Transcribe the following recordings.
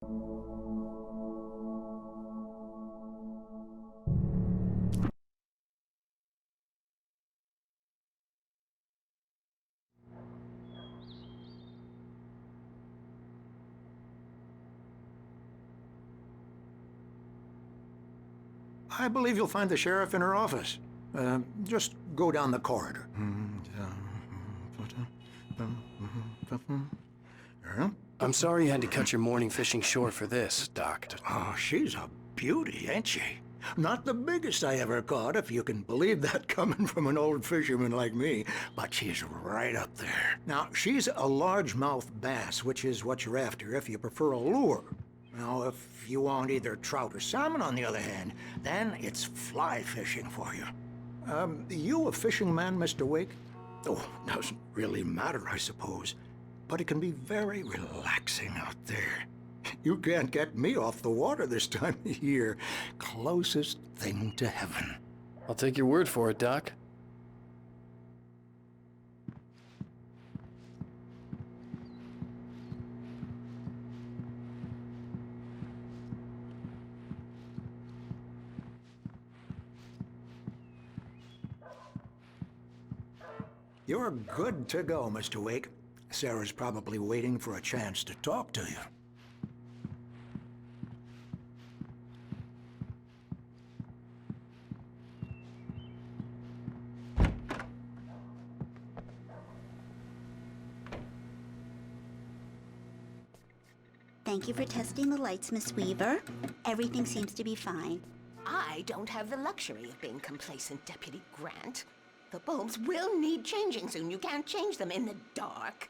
I believe you'll find the sheriff in her office. Just go down the corridor. I'm sorry you had to cut your morning fishing short for this, Doc. Oh, she's a beauty, ain't she? Not the biggest I ever caught, if you can believe that coming from an old fisherman like me, but she's right up there. Now, she's a largemouth bass, which is what you're after if you prefer a lure. Now, if you want either trout or salmon, on the other hand, then it's fly fishing for you. You a fishing man, Mr. Wake? Oh, doesn't really matter, I suppose. But it can be very relaxing out there. You can't get me off the water this time of year. Closest thing to heaven. I'll take your word for it, Doc. You're good to go, Mr. Wake. Sarah's probably waiting for a chance to talk to you. Thank you for testing the lights, Miss Weaver. Everything seems to be fine. I don't have the luxury of being complacent, Deputy Grant. The bulbs will need changing soon. You can't change them in the dark.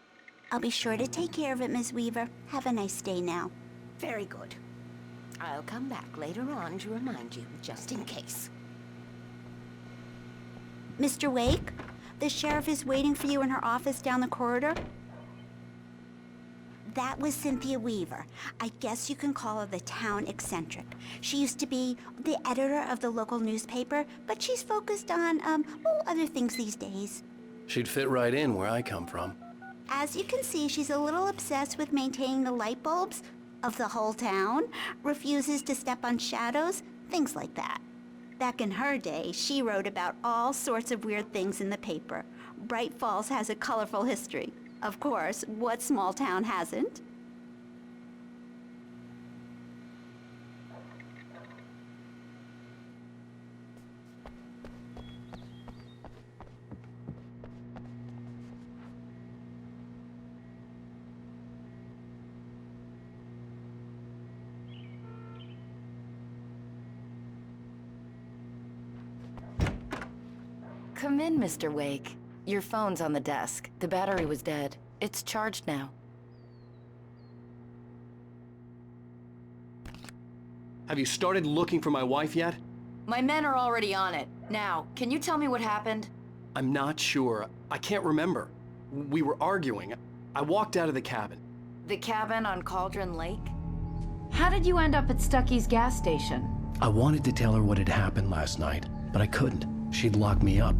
I'll be sure to take care of it, Miss Weaver. Have a nice day now. Very good. I'll come back later on to remind you, just in case. Mr. Wake, the sheriff is waiting for you in her office down the corridor. That was Cynthia Weaver. I guess you can call her the town eccentric. She used to be the editor of the local newspaper, but she's focused on, other things these days. She'd fit right in where I come from. As you can see, she's a little obsessed with maintaining the light bulbs of the whole town, refuses to step on shadows, things like that. Back in her day, she wrote about all sorts of weird things in the paper. Bright Falls has a colorful history. Of course, what small town hasn't? Come in, Mr. Wake. Your phone's on the desk. The battery was dead. It's charged now. Have you started looking for my wife yet? My men are already on it. Now, can you tell me what happened? I'm not sure. I can't remember. We were arguing. I walked out of the cabin. The cabin on Cauldron Lake? How did you end up at Stucky's gas station? I wanted to tell her what had happened last night, but I couldn't. She'd lock me up.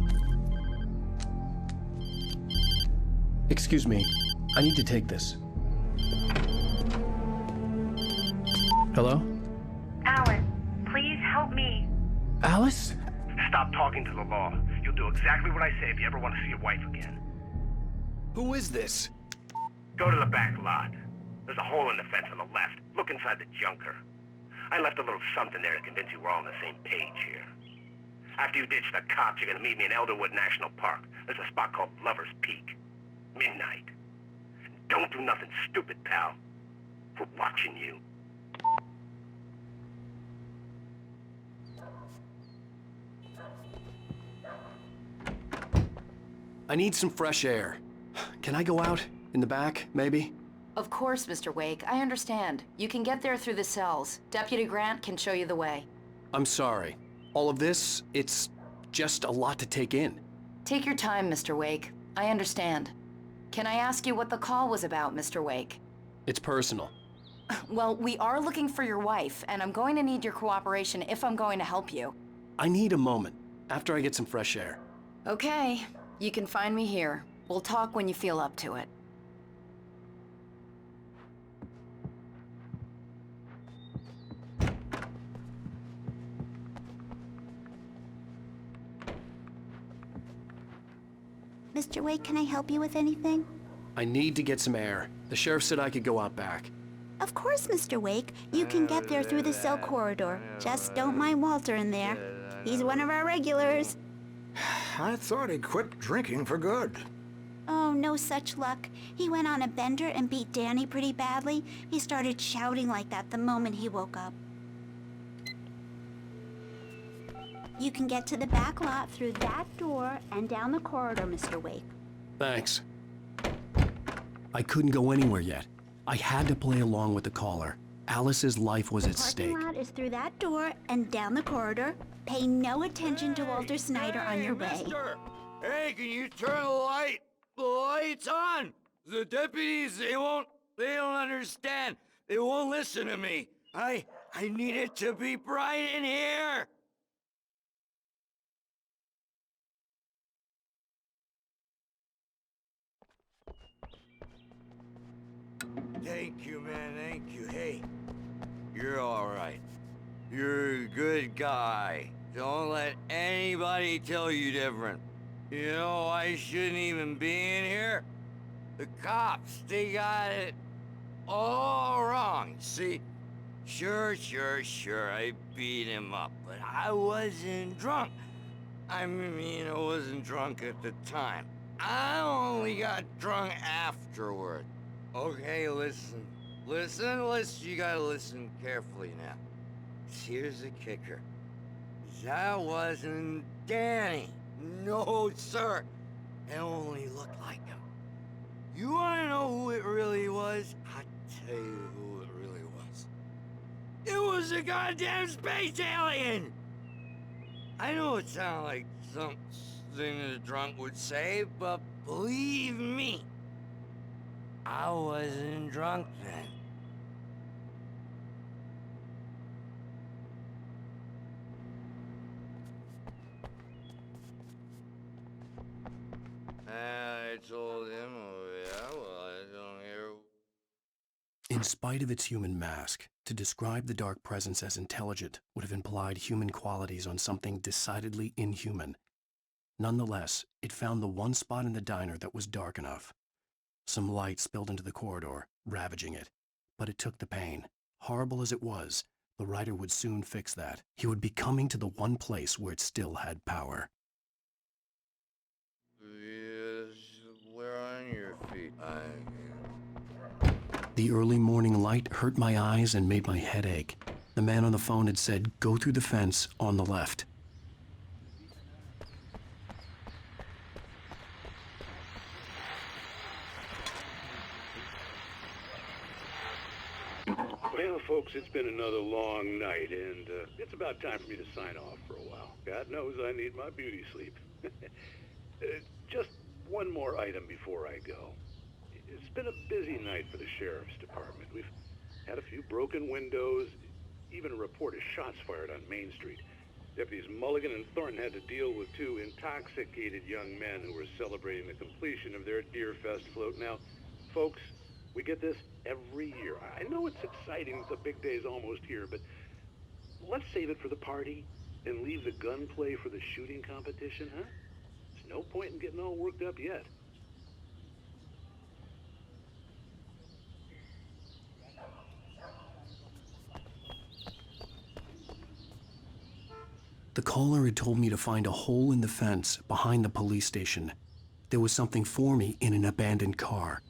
Excuse me, I need to take this. Hello? Alice, please help me. Alice? Stop talking to the law. You'll do exactly what I say if you ever want to see your wife again. Who is this? Go to the back lot. There's a hole in the fence on the left. Look inside the junker. I left a little something there to convince you we're all on the same page here. After you ditch the cops, you're gonna meet me in Elderwood National Park. There's a spot called Lover's Peak. Midnight. Don't do nothing stupid, pal. We're watching you. I need some fresh air. Can I go out? In the back, maybe? Of course, Mr. Wake. I understand. You can get there through the cells. Deputy Grant can show you the way. I'm sorry. All of this, it's just a lot to take in. Take your time, Mr. Wake. I understand. Can I ask you what the call was about, Mr. Wake? It's personal. Well, we are looking for your wife, and I'm going to need your cooperation if I'm going to help you. I need a moment, after I get some fresh air. Okay. You can find me here. We'll talk when you feel up to it. Mr. Wake, can I help you with anything? I need to get some air. The sheriff said I could go out back. Of course, Mr. Wake. You can get there through the cell corridor. Just don't mind Walter in there. He's one of our regulars. I thought he quit drinking for good. Oh, no such luck. He went on a bender and beat Danny pretty badly. He started shouting like that the moment he woke up. You can get to the back lot through that door and down the corridor, Mr. Wake. Thanks. I couldn't go anywhere yet. I had to play along with the caller. Alice's life was at stake. The parking lot is through that door and down the corridor. Pay no attention to Walter Snyder on your way. Mister! Hey, can you turn the lights on? The deputies, they don't understand. They won't listen to me. I need it to be bright in here. Thank you, man, thank you. Hey, you're all right. You're a good guy. Don't let anybody tell you different. You know, I shouldn't even be in here. The cops, they got it all wrong. See, sure, I beat him up, but I wasn't drunk. I mean, I wasn't drunk at the time. I only got drunk afterward. Okay, listen, you gotta listen carefully now. Here's the kicker. That wasn't Danny. No, sir. It only looked like him. You wanna know who it really was? I'll tell you who it really was. It was a goddamn space alien! I know it sounds like something that a drunk would say, but believe me, I wasn't drunk then. I told him, oh yeah, well, I don't hear. In spite of its human mask, to describe the dark presence as intelligent would have implied human qualities on something decidedly inhuman. Nonetheless, it found the one spot in the diner that was dark enough. Some light spilled into the corridor, ravaging it. But it took the pain. Horrible as it was, the writer would soon fix that. He would be coming to the one place where it still had power. Yes, where on your feet? The early morning light hurt my eyes and made my head ache. The man on the phone had said, "Go through the fence on the left." Well, folks, it's been another long night, and it's about time for me to sign off for a while. God knows I need my beauty sleep. Just one more item before I go. It's been a busy night for the Sheriff's Department. We've had a few broken windows, even a report of shots fired on Main Street. Deputies Mulligan and Thornton had to deal with two intoxicated young men who were celebrating the completion of their Deer Fest float. Now, folks, we get this every year. I know it's exciting, the big day's almost here, but let's save it for the party and leave the gunplay for the shooting competition, huh? There's no point in getting all worked up yet. The caller had told me to find a hole in the fence behind the police station. There was something for me in an abandoned car.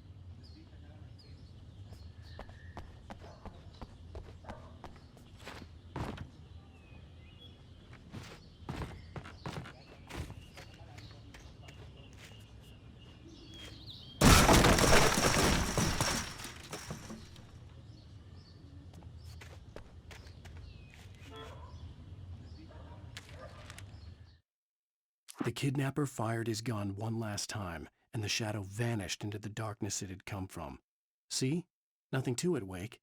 The kidnapper fired his gun one last time, and the shadow vanished into the darkness it had come from. See? Nothing to it, Wake.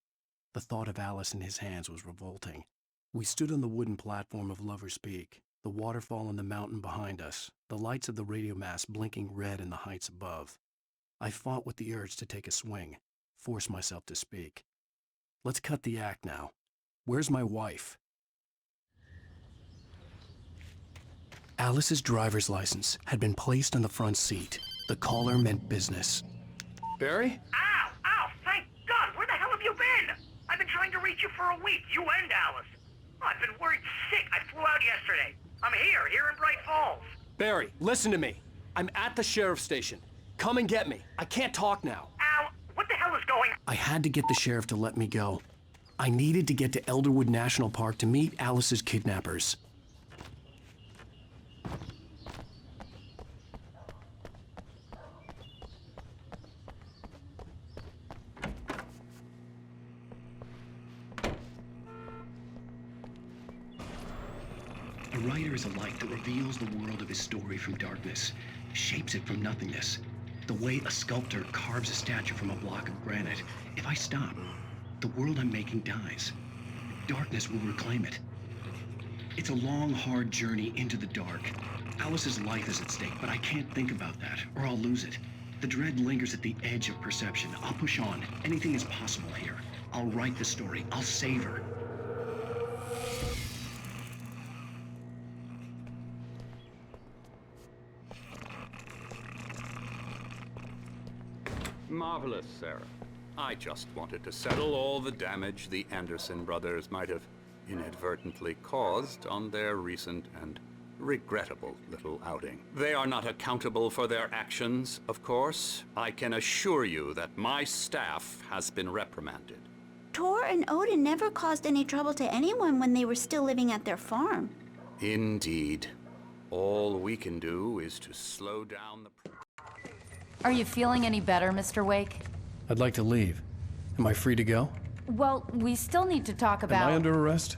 The thought of Alice in his hands was revolting. We stood on the wooden platform of Lover's Peak, the waterfall and the mountain behind us, the lights of the radio mast blinking red in the heights above. I fought with the urge to take a swing, force myself to speak. Let's cut the act now. Where's my wife? Alice's driver's license had been placed on the front seat. The caller meant business. Barry? Ow! Ow! Thank God! Where the hell have you been? I've been trying to reach you for a week, you and Alice. I've been worried sick. I flew out yesterday. I'm here in Bright Falls. Barry, listen to me. I'm at the sheriff's station. Come and get me. I can't talk now. Al, what the hell is going on? I had to get the sheriff to let me go. I needed to get to Elderwood National Park to meet Alice's kidnappers. A writer is a light that reveals the world of his story from darkness, shapes it from nothingness. The way a sculptor carves a statue from a block of granite. If I stop, the world I'm making dies. Darkness will reclaim it. It's a long, hard journey into the dark. Alice's life is at stake, but I can't think about that, or I'll lose it. The dread lingers at the edge of perception. I'll push on. Anything is possible here. I'll write the story. I'll save her. Marvelous, Sarah. I just wanted to settle all the damage the Anderson brothers might have inadvertently caused on their recent and regrettable little outing. They are not accountable for their actions, of course. I can assure you that my staff has been reprimanded. Tor and Odin never caused any trouble to anyone when they were still living at their farm. Indeed. All we can do is to slow down the... Are you feeling any better, Mr. Wake? I'd like to leave. Am I free to go? Well, we still need to talk about... Am I under arrest?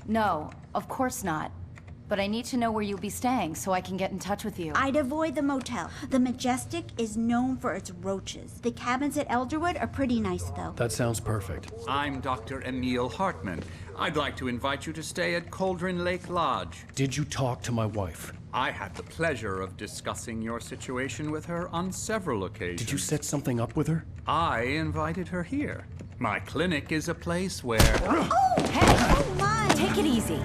No, of course not. But I need to know where you'll be staying so I can get in touch with you. I'd avoid the motel. The Majestic is known for its roaches. The cabins at Elderwood are pretty nice, though. That sounds perfect. I'm Dr. Emil Hartman. I'd like to invite you to stay at Cauldron Lake Lodge. Did you talk to my wife? I had the pleasure of discussing your situation with her on several occasions. Did you set something up with her? I invited her here. My clinic is a place where... Oh! Hey! Oh, my! Take it easy.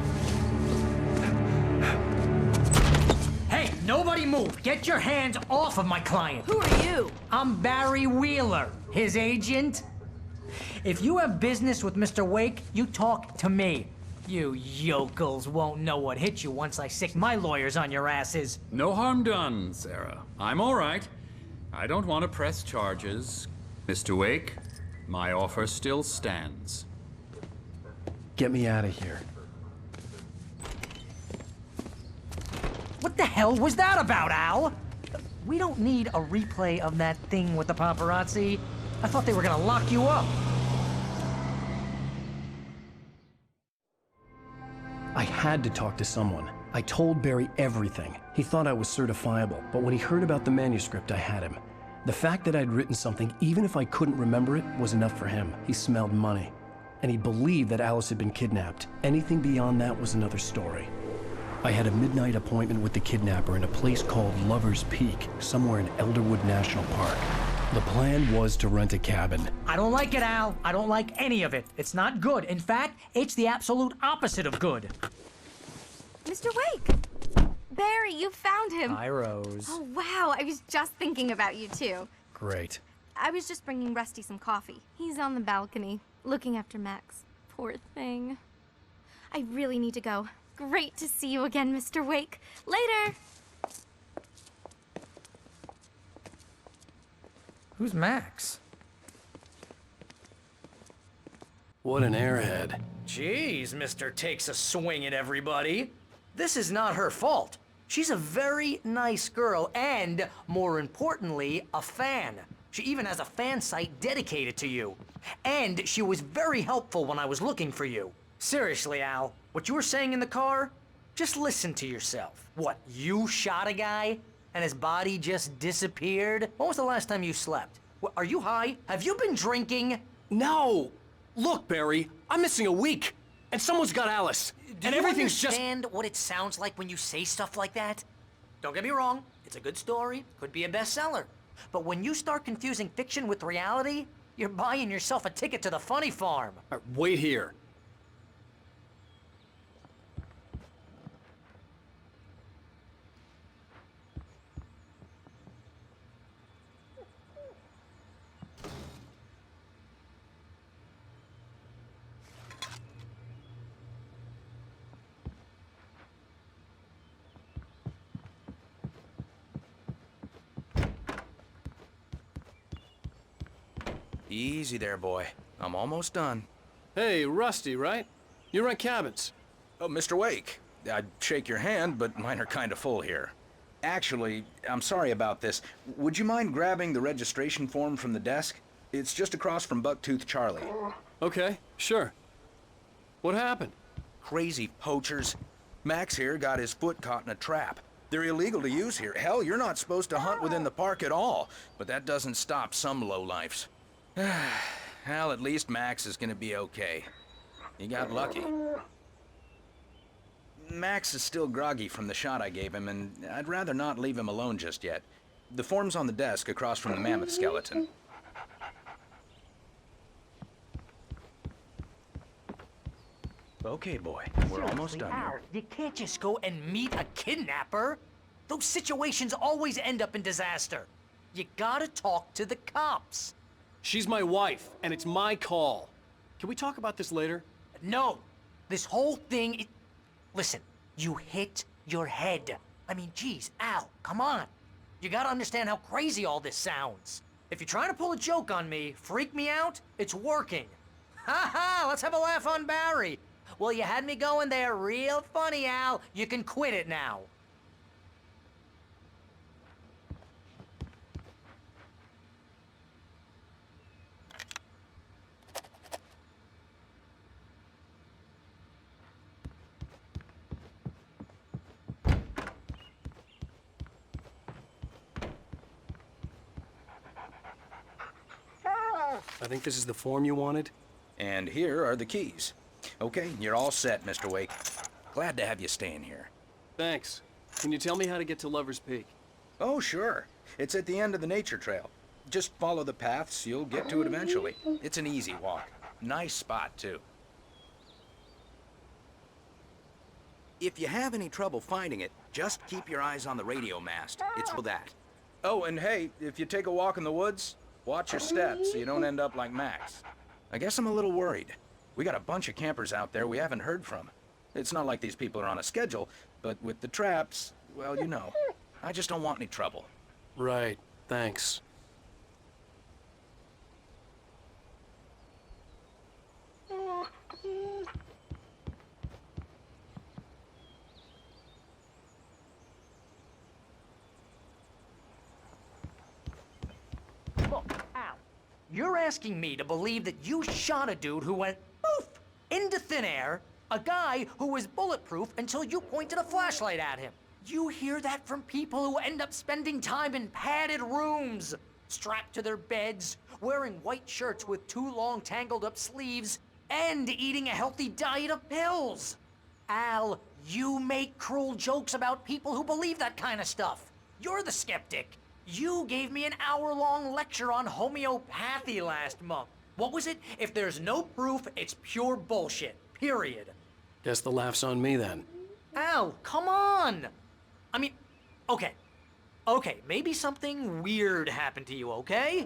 Hey, nobody move! Get your hands off of my client! Who are you? I'm Barry Wheeler, his agent. If you have business with Mr. Wake, you talk to me. You yokels won't know what hit you once I sick my lawyers on your asses. No harm done, Sarah. I'm all right. I don't want to press charges. Mr. Wake, my offer still stands. Get me out of here. What the hell was that about, Al? We don't need a replay of that thing with the paparazzi. I thought they were gonna lock you up. I had to talk to someone. I told Barry everything. He thought I was certifiable, but when he heard about the manuscript, I had him. The fact that I'd written something, even if I couldn't remember it, was enough for him. He smelled money. And he believed that Alice had been kidnapped. Anything beyond that was another story. I had a midnight appointment with the kidnapper in a place called Lover's Peak, somewhere in Elderwood National Park. The plan was to rent a cabin. I don't like it, Al. I don't like any of it. It's not good. In fact, it's the absolute opposite of good. Mr. Wake! Barry, you found him! Hi, Rose. Oh, wow. I was just thinking about you, too. Great. I was just bringing Rusty some coffee. He's on the balcony, looking after Max. Poor thing. I really need to go. Great to see you again, Mr. Wake. Later! Who's Max? What an airhead. Jeez, Mr. Takes a swing at everybody. This is not her fault. She's a very nice girl and, more importantly, a fan. She even has a fan site dedicated to you. And she was very helpful when I was looking for you. Seriously, Al, what you were saying in the car? Just listen to yourself. What, you shot a guy? And his body just disappeared? When was the last time you slept? What, are you high? Have you been drinking? No! Look, Barry, I'm missing a week. And someone's got Alice. Do you understand what it sounds like when you say stuff like that? Don't get me wrong, it's a good story, could be a bestseller. But when you start confusing fiction with reality, you're buying yourself a ticket to the funny farm. Wait here. Easy there, boy. I'm almost done. Hey, Rusty, right? You rent cabins. Oh, Mr. Wake. I'd shake your hand, but mine are kind of full here. Actually, I'm sorry about this. Would you mind grabbing the registration form from the desk? It's just across from Bucktooth Charlie. Okay, sure. What happened? Crazy poachers. Max here got his foot caught in a trap. They're illegal to use here. Hell, you're not supposed to hunt within the park at all. But that doesn't stop some lowlifes. Well, at least Max is gonna be okay. He got lucky. Max is still groggy from the shot I gave him, and I'd rather not leave him alone just yet. The form's on the desk across from the mammoth skeleton. Okay, boy. We're almost done here. You can't just go and meet a kidnapper. Those situations always end up in disaster. You gotta talk to the cops. She's my wife, and it's my call. Can we talk about this later? No. This whole thing... Listen, you hit your head. I mean, geez, Al, come on. You gotta understand how crazy all this sounds. If you're trying to pull a joke on me, freak me out, it's working. Ha ha, let's have a laugh on Barry. Well, you had me going there real funny, Al. You can quit it now. I think this is the form you wanted. And here are the keys. Okay, you're all set, Mr. Wake. Glad to have you staying here. Thanks. Can you tell me how to get to Lover's Peak? Oh, sure. It's at the end of the nature trail. Just follow the paths, you'll get to it eventually. It's an easy walk. Nice spot, too. If you have any trouble finding it, just keep your eyes on the radio mast. It's for that. Oh, and hey, if you take a walk in the woods, watch your steps so you don't end up like Max. I guess I'm a little worried. We got a bunch of campers out there we haven't heard from. It's not like these people are on a schedule, but with the traps, well, you know. I just don't want any trouble. Right. Thanks. Look, Al, you're asking me to believe that you shot a dude who went poof into thin air, a guy who was bulletproof until you pointed a flashlight at him. You hear that from people who end up spending time in padded rooms, strapped to their beds, wearing white shirts with too long tangled up sleeves, and eating a healthy diet of pills. Al, you make cruel jokes about people who believe that kind of stuff. You're the skeptic. You gave me an hour-long lecture on homeopathy last month. What was it? If there's no proof, it's pure bullshit. Period. Guess the laugh's on me then. Al, come on! I mean, okay. Okay, maybe something weird happened to you, okay?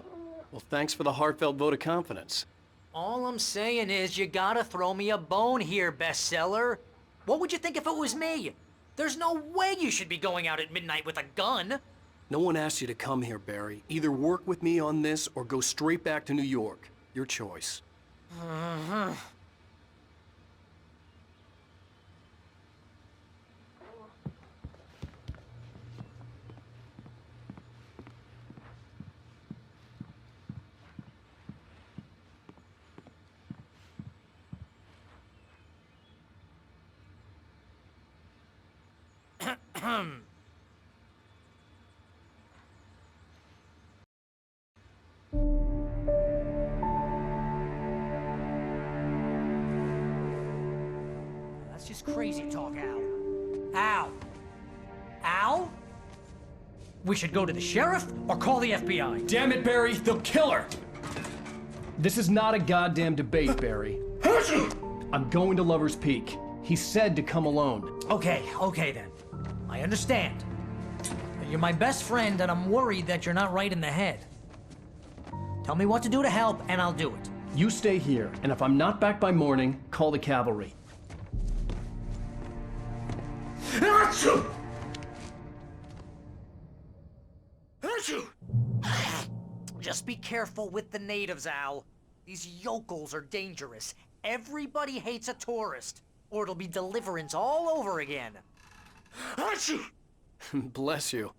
Well, thanks for the heartfelt vote of confidence. All I'm saying is you gotta throw me a bone here, bestseller. What would you think if it was me? There's no way you should be going out at midnight with a gun. No one asked you to come here, Barry. Either work with me on this or go straight back to New York. Your choice. That's just crazy talk, Al. Al? Al? We should go to the sheriff or call the FBI. Damn it, Barry! They'll kill her! This is not a goddamn debate, Barry. I'm going to Lover's Peak. He said to come alone. Okay then. I understand. You're my best friend, and I'm worried that you're not right in the head. Tell me what to do to help, and I'll do it. You stay here, and if I'm not back by morning, call the cavalry. Just be careful with the natives, Al. These yokels are dangerous. Everybody hates a tourist, or it'll be deliverance all over again. Achoo! Bless you.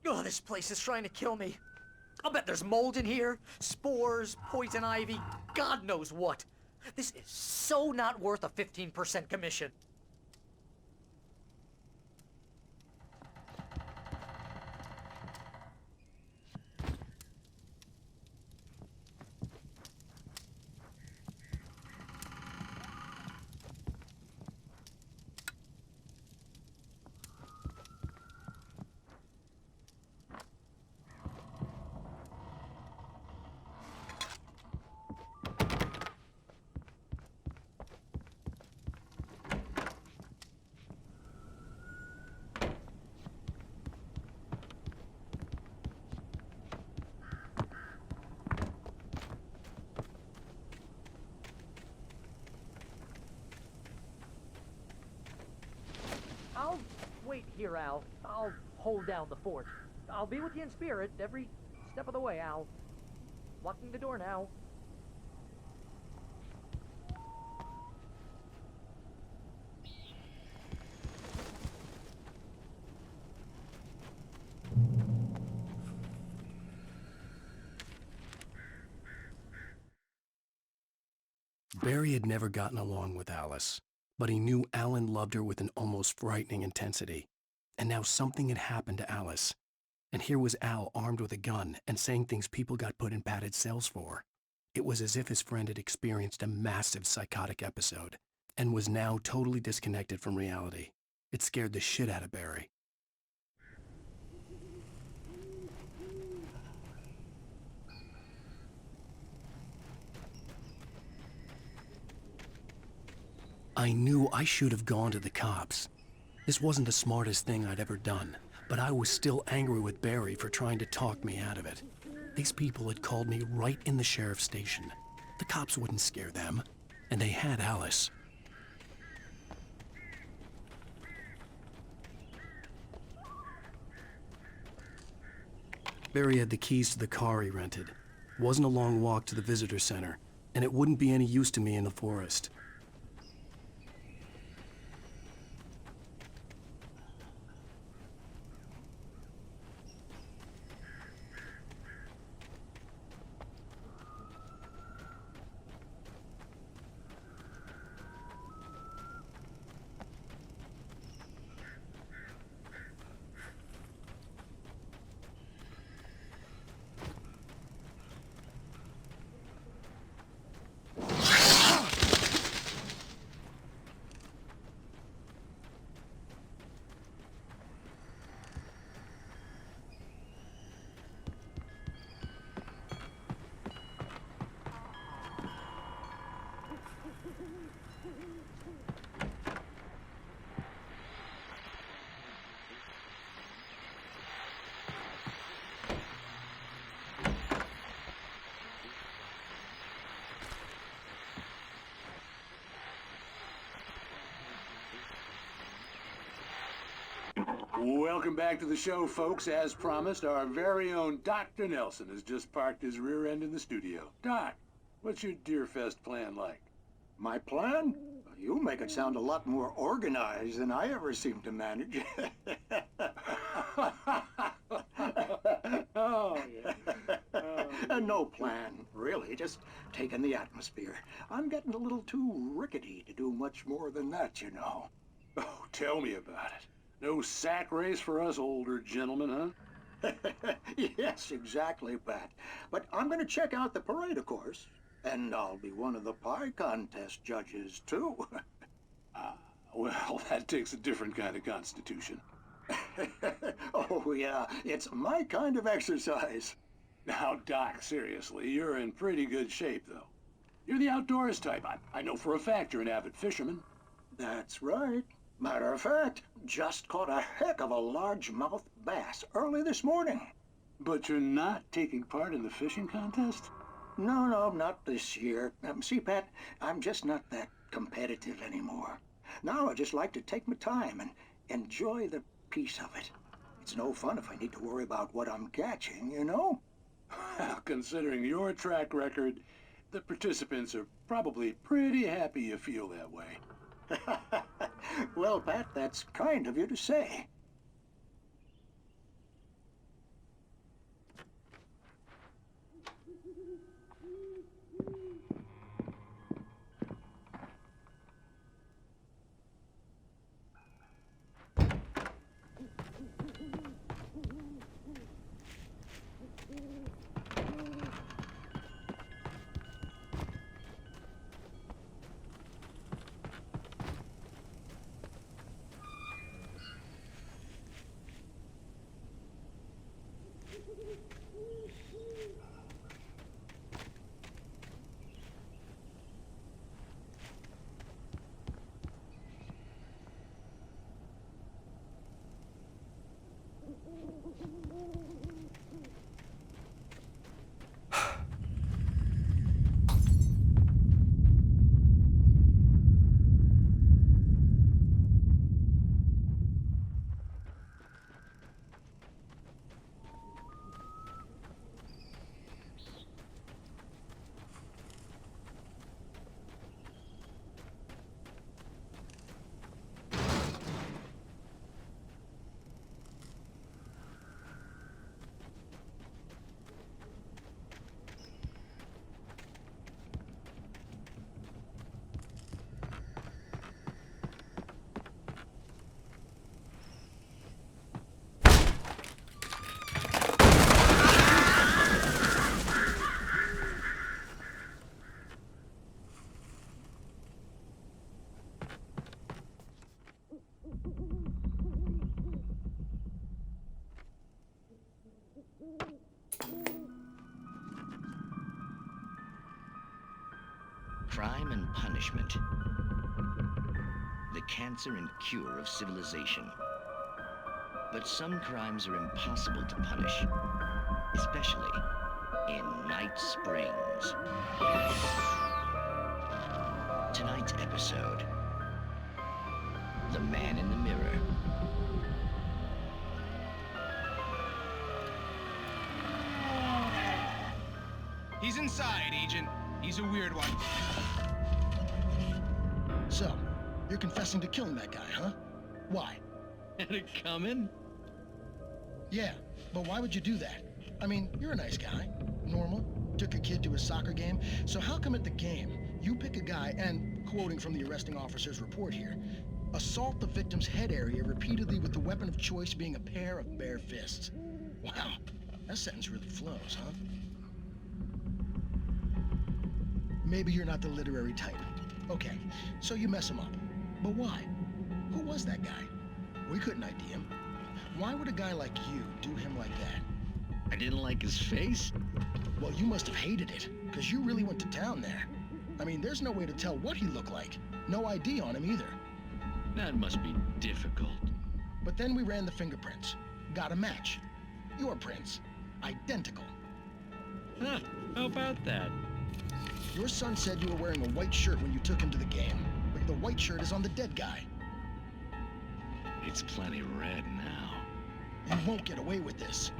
Oh, this place is trying to kill me. I'll bet there's mold in here, spores, poison ivy, God knows what. This is so not worth a 15% commission. I'll wait here, Al. I'll hold down the fort. I'll be with you in spirit every step of the way, Al. Locking the door now. Barry had never gotten along with Alice, but he knew Alan loved her with an almost frightening intensity. And now something had happened to Alice. And here was Al armed with a gun and saying things people got put in padded cells for. It was as if his friend had experienced a massive psychotic episode and was now totally disconnected from reality. It scared the shit out of Barry. I knew I should have gone to the cops. This wasn't the smartest thing I'd ever done, but I was still angry with Barry for trying to talk me out of it. These people had called me right in the sheriff's station. The cops wouldn't scare them, and they had Alice. Barry had the keys to the car he rented. It wasn't a long walk to the visitor center, and it wouldn't be any use to me in the forest. Welcome back to the show, folks. As promised, our very own Dr. Nelson has just parked his rear end in the studio. Doc, what's your Deerfest plan like? My plan? You make it sound a lot more organized than I ever seem to manage. Oh, yeah. No plan, really. Just taking the atmosphere. I'm getting a little too rickety to do much more than that, you know. Oh, tell me about it. No sack race for us older gentlemen, huh? Yes, exactly, Pat. But I'm going to check out the parade, of course. And I'll be one of the pie contest judges, too. Well, that takes a different kind of constitution. Oh, yeah. It's my kind of exercise. Now, Doc, seriously, you're in pretty good shape, though. You're the outdoors type. I know for a fact you're an avid fisherman. That's right. Matter of fact, just caught a heck of a largemouth bass early this morning. But you're not taking part in the fishing contest? No, not this year. See, Pat, I'm just not that competitive anymore. Now I just like to take my time and enjoy the peace of it. It's no fun if I need to worry about what I'm catching, you know? Well, considering your track record, the participants are probably pretty happy you feel that way. Well, Pat, that's kind of you to say. Crime and punishment. The cancer and cure of civilization. But some crimes are impossible to punish, especially in Night Springs. Tonight's episode, The Man in the Mirror. He's inside, Agent. He's a weird one. So, you're confessing to killing that guy, huh? Why? Had it coming? Yeah, but why would you do that? I mean, you're a nice guy. Normal. Took a kid to a soccer game. So how come at the game, you pick a guy and, quoting from the arresting officer's report here, assault the victim's head area repeatedly with the weapon of choice being a pair of bare fists? Wow, that sentence really flows, huh? Maybe you're not the literary type. Okay, so you mess him up. But why? Who was that guy? We couldn't ID him. Why would a guy like you do him like that? I didn't like his face? Well, you must have hated it, because you really went to town there. I mean, there's no way to tell what he looked like. No ID on him either. That must be difficult. But then we ran the fingerprints. Got a match. Your prints. Identical. Huh, how about that? Your son said you were wearing a white shirt when you took him to the game, but the white shirt is on the dead guy. It's plenty red now. You won't get away with this.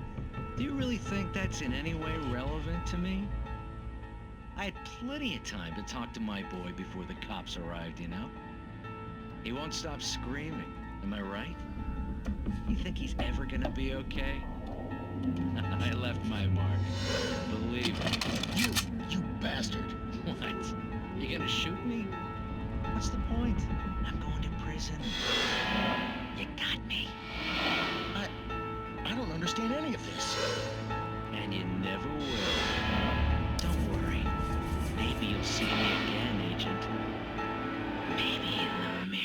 Do you really think that's in any way relevant to me? I had plenty of time to talk to my boy before the cops arrived, you know? He won't stop screaming, am I right? You think he's ever gonna be okay? I left my mark. Believe me. You bastard. What? You gonna shoot me? What's the point? I'm going to prison. You got me. I don't understand any of this. And you never will. Don't worry. Maybe you'll see me again, Agent. Maybe in the mirror.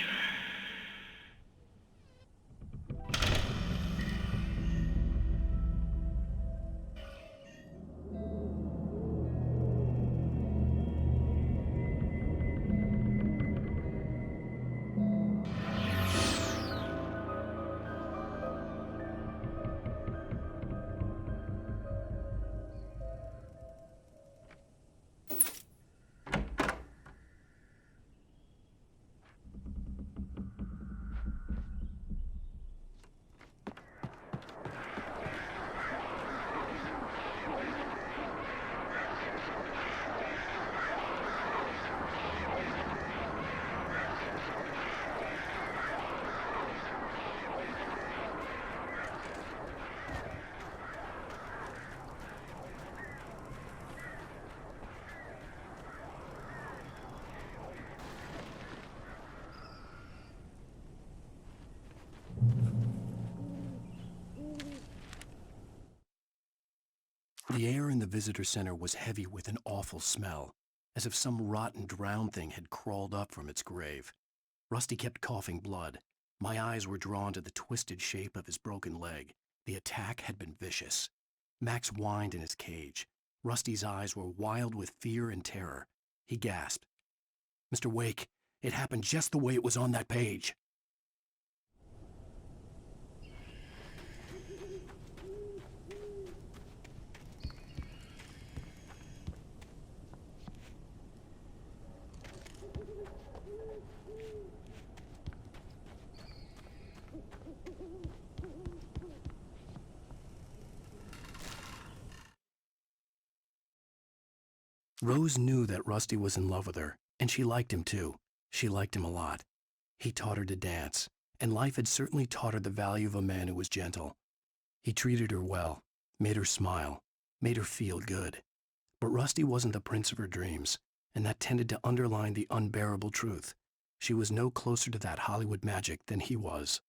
The air in the visitor center was heavy with an awful smell, as if some rotten drowned thing had crawled up from its grave. Rusty kept coughing blood. My eyes were drawn to the twisted shape of his broken leg. The attack had been vicious. Max whined in his cage. Rusty's eyes were wild with fear and terror. He gasped. "Mr. Wake, it happened just the way it was on that page." Rose knew that Rusty was in love with her, and she liked him too. She liked him a lot. He taught her to dance, and life had certainly taught her the value of a man who was gentle. He treated her well, made her smile, made her feel good. But Rusty wasn't the prince of her dreams, and that tended to underline the unbearable truth. She was no closer to that Hollywood magic than he was.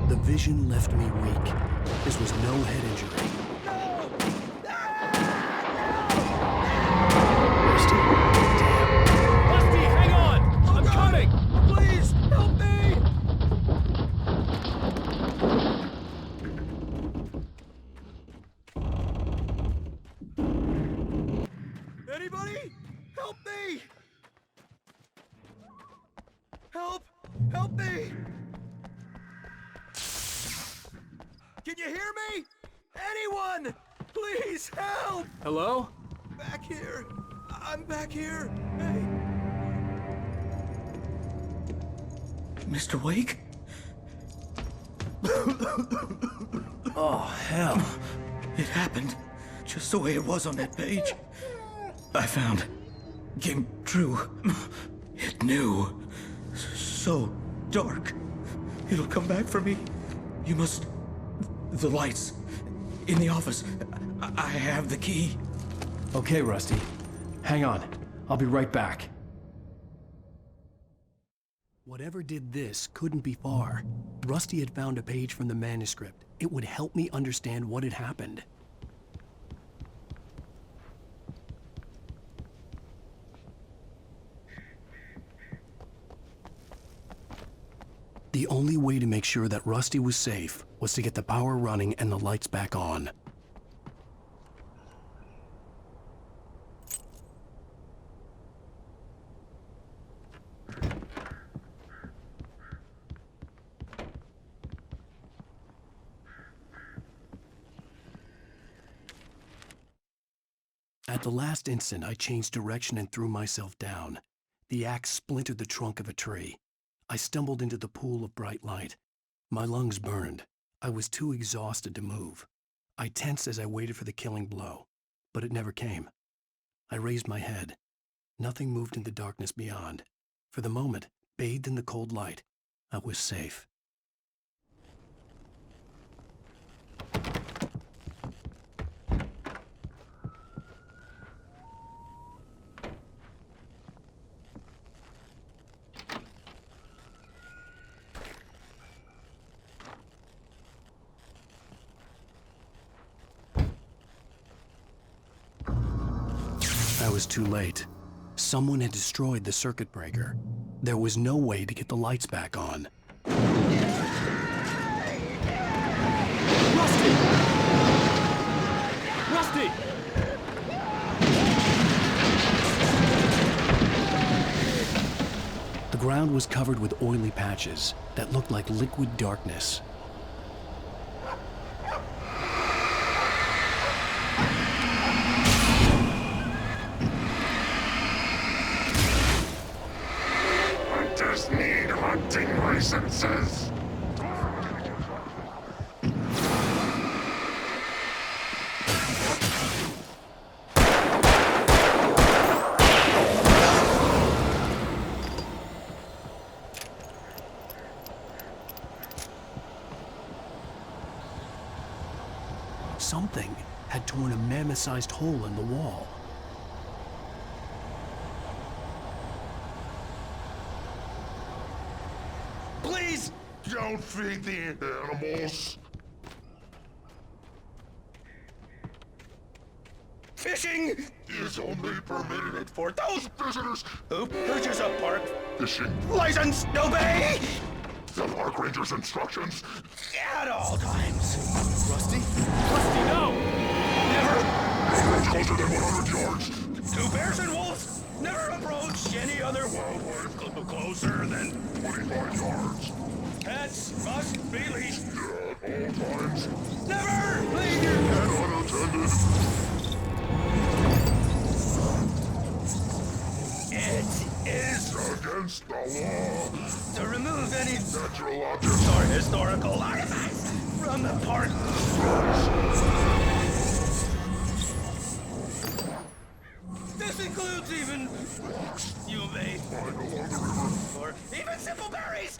The vision left me weak. This was no head injury. Rusty? Damn. Rusty, hang on! I'm coming! Please, help me! Anybody? Help me! Help! Help me! Can you hear me? Anyone! Please help! Hello? Back here. I'm back here. Hey. Mr. Wake? Oh, hell. It happened just the way it was on that page. I found. Came true. It knew. So dark. It'll come back for me. You must... The lights. In the office. I have the key. Okay, Rusty. Hang on. I'll be right back. Whatever did this couldn't be far. Rusty had found a page from the manuscript. It would help me understand what had happened. The only way to make sure that Rusty was safe was to get the power running and the lights back on. At the last instant, I changed direction and threw myself down. The axe splintered the trunk of a tree. I stumbled into the pool of bright light. My lungs burned. I was too exhausted to move. I tensed as I waited for the killing blow, but it never came. I raised my head. Nothing moved in the darkness beyond. For the moment, bathed in the cold light, I was safe. I was too late. Someone had destroyed the circuit breaker. There was no way to get the lights back on. Rusty! Rusty! The ground was covered with oily patches that looked like liquid darkness. Hunters need hunting licenses. Something had torn a mammoth-sized hole in the wall. Please! Don't feed the animals. Fishing is only permitted for those visitors who purchase a park Fishing license. Obey the park ranger's instructions. at all times. Rusty? Rusty, no! Never closer than 100 yards. To bears and wolves, never approach any other wildlife closer than 25 yards. Pets must be leashed. At all times. Never leave your pet unattended. It is against the law to remove any natural objects or historical artifacts from the park. This includes even you may or even simple berries.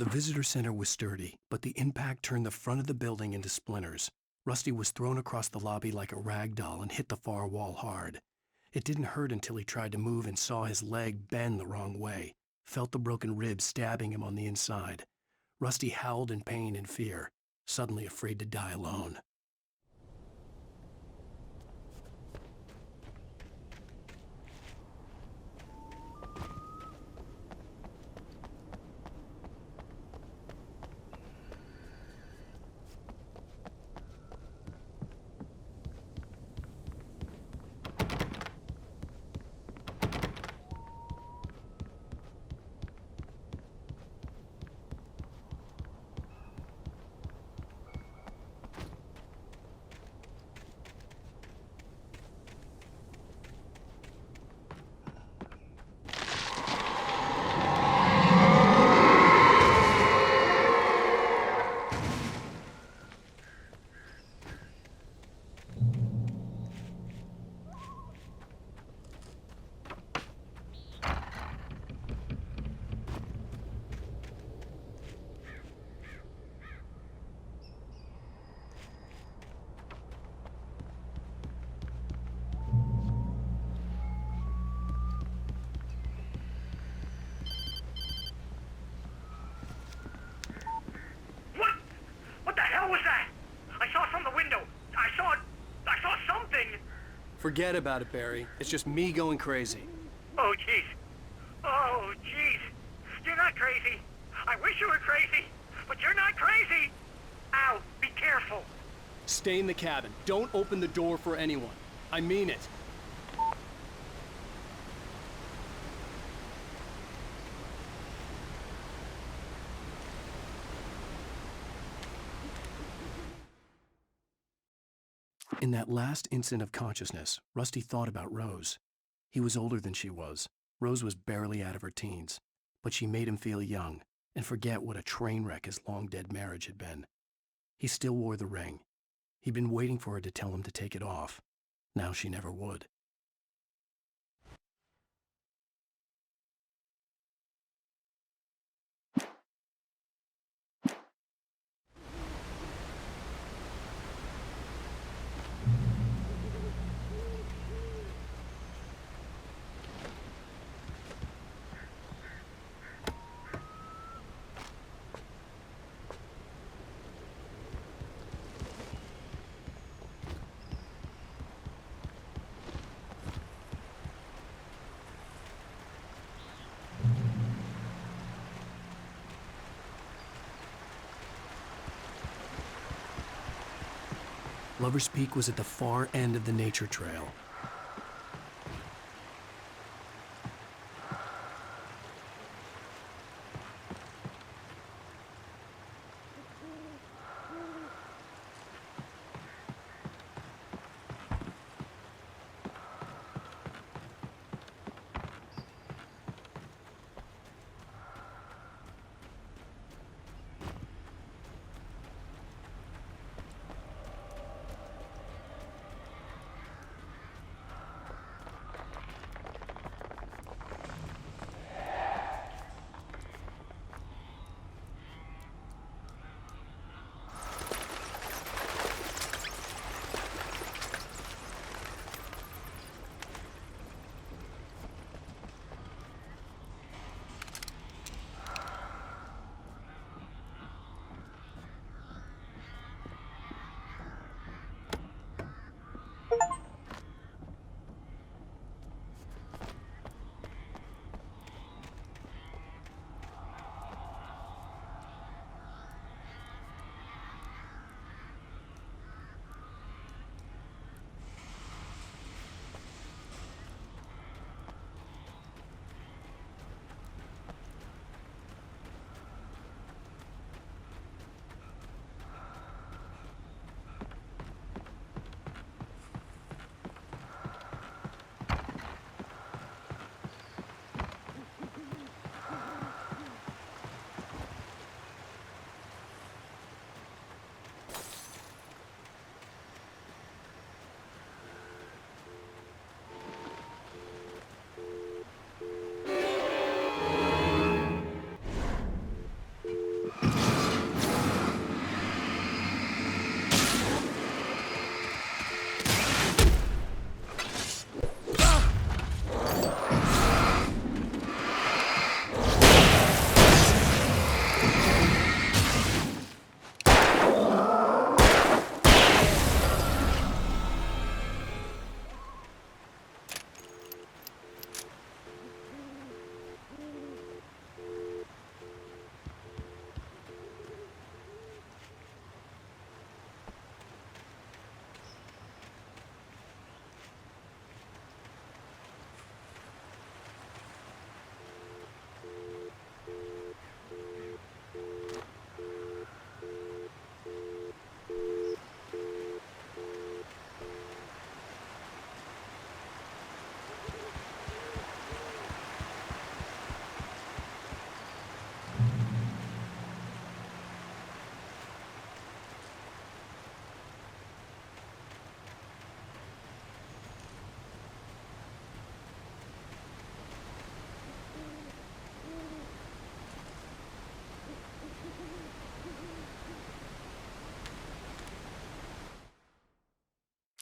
The visitor center was sturdy, but the impact turned the front of the building into splinters. Rusty was thrown across the lobby like a rag doll and hit the far wall hard. It didn't hurt until he tried to move and saw his leg bend the wrong way, felt the broken ribs stabbing him on the inside. Rusty howled in pain and fear, suddenly afraid to die alone. Forget about it, Barry. It's just me going crazy. Oh, jeez. Oh, jeez. You're not crazy. I wish you were crazy, but you're not crazy. Ow, be careful. Stay in the cabin. Don't open the door for anyone. I mean it. In that last instant of consciousness, Rusty thought about Rose. He was older than she was. Rose was barely out of her teens, but she made him feel young and forget what a train wreck his long-dead marriage had been. He still wore the ring. He'd been waiting for her to tell him to take it off. Now she never would. Lover's Peak was at the far end of the nature trail.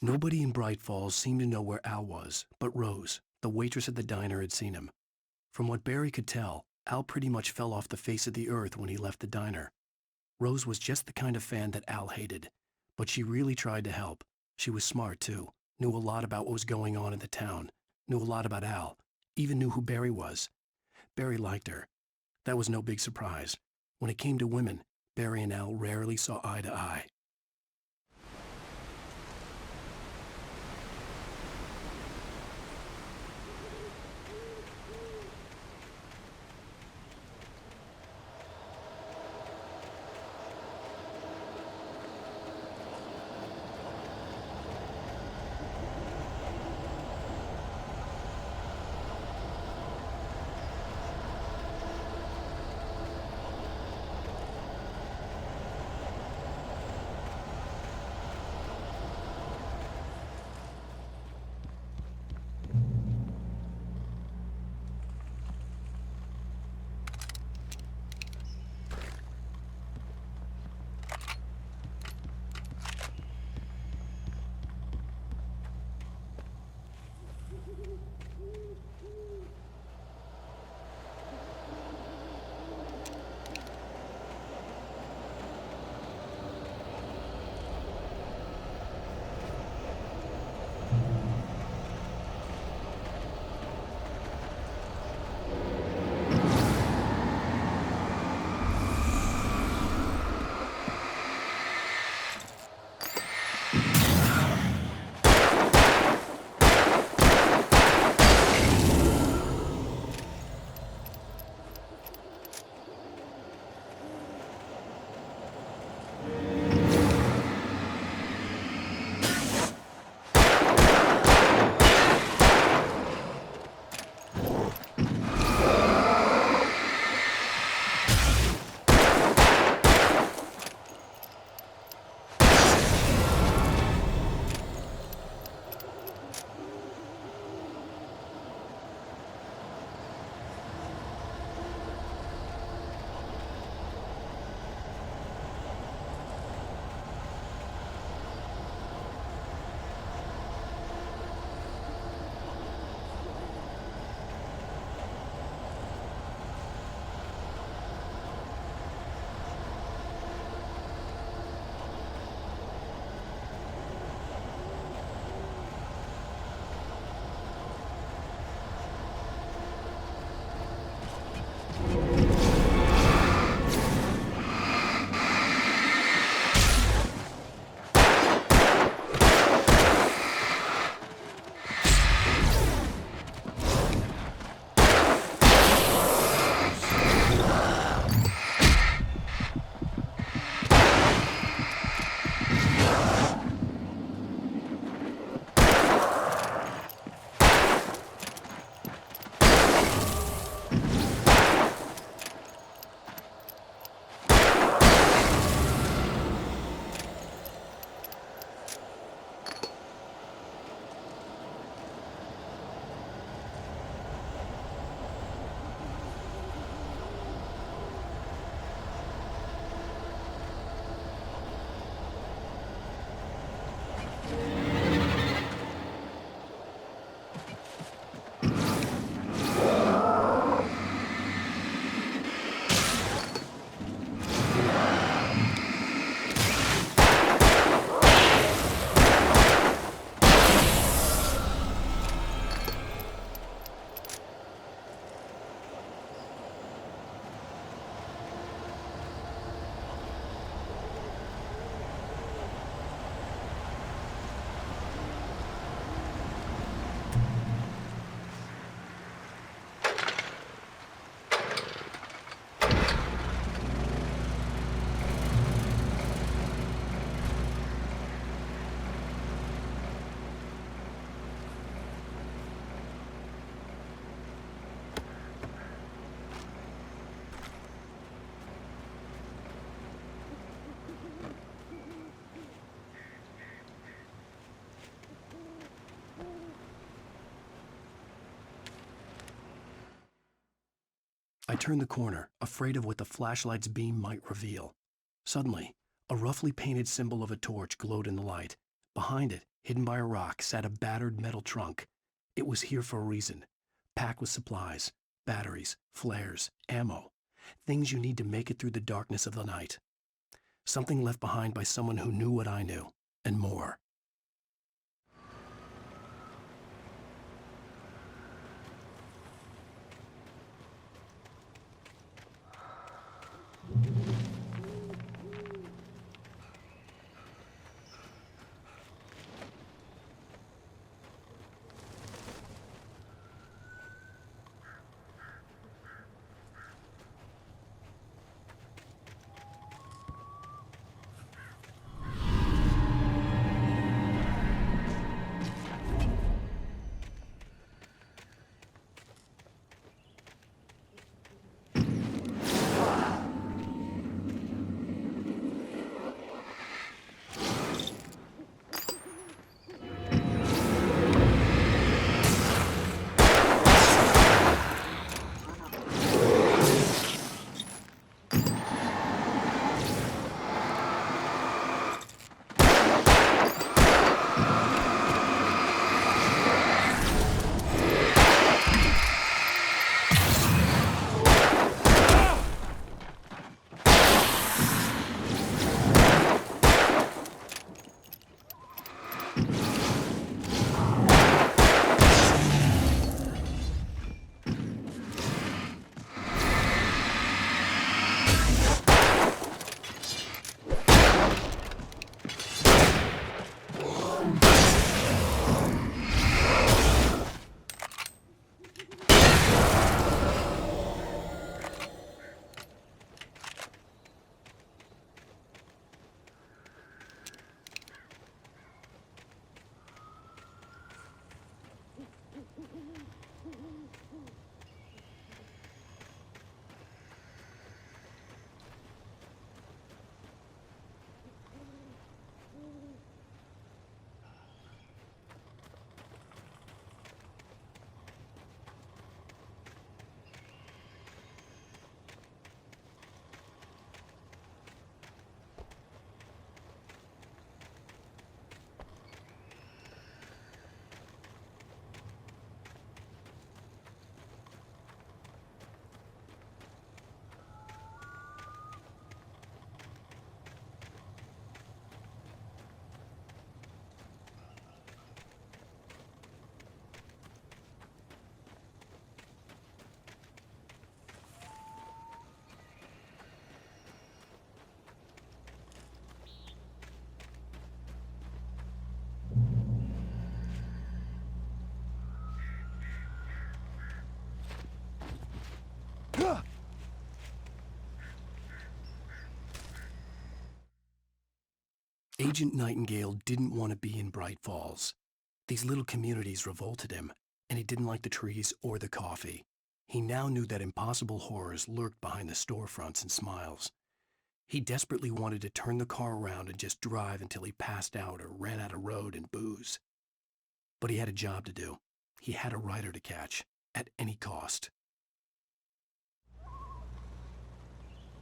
Nobody in Bright Falls seemed to know where Al was, but Rose, the waitress at the diner, had seen him. From what Barry could tell, Al pretty much fell off the face of the earth when he left the diner. Rose was just the kind of fan that Al hated, but she really tried to help. She was smart, too, knew a lot about what was going on in the town, knew a lot about Al, even knew who Barry was. Barry liked her. That was no big surprise. When it came to women, Barry and Al rarely saw eye to eye. I turned the corner, afraid of what the flashlight's beam might reveal. Suddenly, a roughly painted symbol of a torch glowed in the light. Behind it, hidden by a rock, sat a battered metal trunk. It was here for a reason, packed with supplies, batteries, flares, ammo, things you need to make it through the darkness of the night. Something left behind by someone who knew what I knew, and more. Agent Nightingale didn't want to be in Bright Falls. These little communities revolted him, and he didn't like the trees or the coffee. He now knew that impossible horrors lurked behind the storefronts and smiles. He desperately wanted to turn the car around and just drive until he passed out or ran out of road and booze. But he had a job to do. He had a rider to catch, at any cost.